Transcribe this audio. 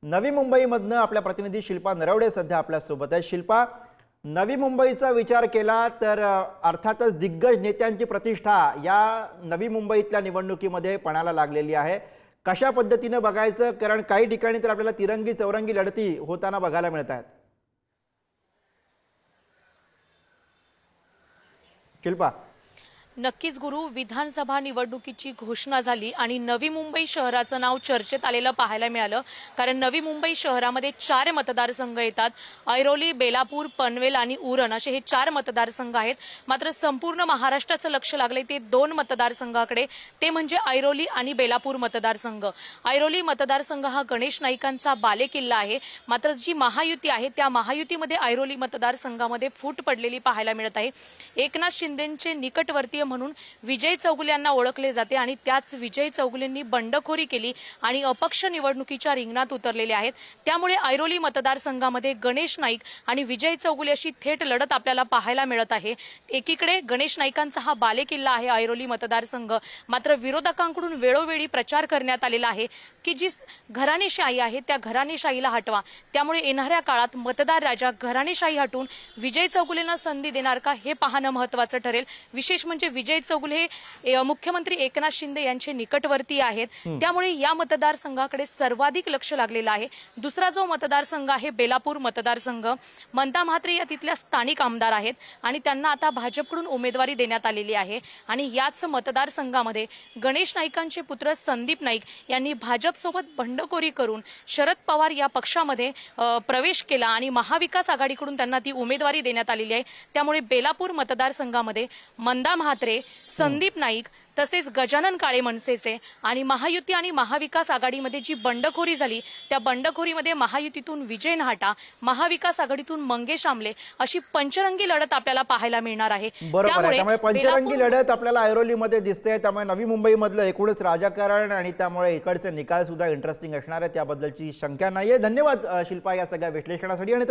नवी मुंबईमधनं आपल्या प्रतिनिधी शिल्पा नरवडे सध्या आपल्या सोबत आहे। शिल्पा, नवी मुंबईचा विचार केला तर अर्थातच दिग्गज नेत्यांची प्रतिष्ठा या नवी मुंबईतल्या निवडणुकीमध्ये पणाला लागलेली आहे। कशा पद्धतीने बघायचं, कारण काही ठिकाणी तर आपल्याला तिरंगी चौरंगी लढती होताना बघायला मिळत आहेत। शिल्पा, नक्कीच गुरु, विधानसभा निवडणुकीची घोषणा झाली आणि नवी मुंबई शहराचं नाव चर्चेत आलेलं पाहायला मिळालं। कारण नवी मुंबई शहरामध्ये 4 मतदारसंघ येतात। ऐरोली, बेलापूर, पनवेल आणि उरण असे हे 4 मतदारसंघ आहेत। मात्र संपूर्ण महाराष्ट्राचं लक्ष लागले ते 2 मतदारसंघाकडे, ते म्हणजे ऐरोली आणि बेलापूर मतदारसंघ। ऐरोली मतदारसंघ हा गणेश नाईकांचा बालेकिल्ला आहे। मात्र जी महायुती आहे त्या महायुतीमध्ये ऐरोली मतदारसंघामध्ये फूट पडलेली पाहायला मिळत आहे। एकनाथ शिंदेंचे निकटवर्तीय म्हणून विजय चौगुले यांना ओळखले जाते आणि त्याच विजय चौगुलेंनी बंडखोरी केली आणि अपक्ष निवडणुकीच्या रिंगणात उतरलेले आहेत। त्यामुळे ऐरोली मतदारसंघामध्ये गणेश नाईक आणि विजय चौगुले अशी थेट लढत आपल्याला पाहायला मिळत आहे। एकीकडे गणेश नाईकांचा हा बालेकिल्ला आहे ऐरोली मतदारसंघ, मात्र विरोधकांकडून वेळोवेळी प्रचार करण्यात आलेला आहे की जी घराणेशाही आहे त्या घराणेशाहीला हटवा। त्यामुळे येणाऱ्या काळात मतदार राजा घराणेशाही हटून विजय चौगुलेंना संधी देणार का हे पाहणं महत्त्वाचं ठरेल। विशेष म्हणजे विजय चौगुले हे मुख्यमंत्री एकनाथ शिंदे यांचे निकटवर्ती आहेत, त्यामुळे या मतदारसंघाकडे सर्वाधिक लक्ष लागलेलं आहे। दुसरा जो मतदारसंघ आहे बेलापूर मतदारसंघ, मंदा म्हात्रे या तिथल्या स्थानिक आमदार आहेत आणि त्यांना आता भाजपकडून उमेदवारी देण्यात आलेली आहे। आणि याच मतदारसंघामध्ये गणेश नाईकांचे पुत्र संदीप नाईक यांनी भाजपसोबत बंडखोरी करून शरद पवार या पक्षामध्ये प्रवेश केला आणि महाविकास आघाडीकडून त्यांना ती उमेदवारी देण्यात आलेली आहे। त्यामुळे बेलापूर मतदारसंघामध्ये मंदा म्हात्रे, संदीप नाईक तसेच गजानन काळे मनसेचे आणि महायुती आणि महाविकास आघाडीमध्ये जी बंडखोरी झाली त्या बंडखोरीमध्ये महायुतीतून विजय नाहटा, महाविकास आघाडीतून मंगेश आमले अशी पंचरंगी लढत आपल्याला पाहायला मिळणार आहे। त्यामुळे पंचरंगी लढत आपल्याला ऐरोलीमध्ये दिसते। त्यामुळे नवी मुंबई मधलं एकूणच राजकारण आणि त्यामुळे इकडचे निकाल सुद्धा इंटरेस्टिंग असणार आहे, त्याबद्दलची शंका नाहीये। धन्यवाद शिल्पा या सगळ्या विश्लेषणासाठी। आणि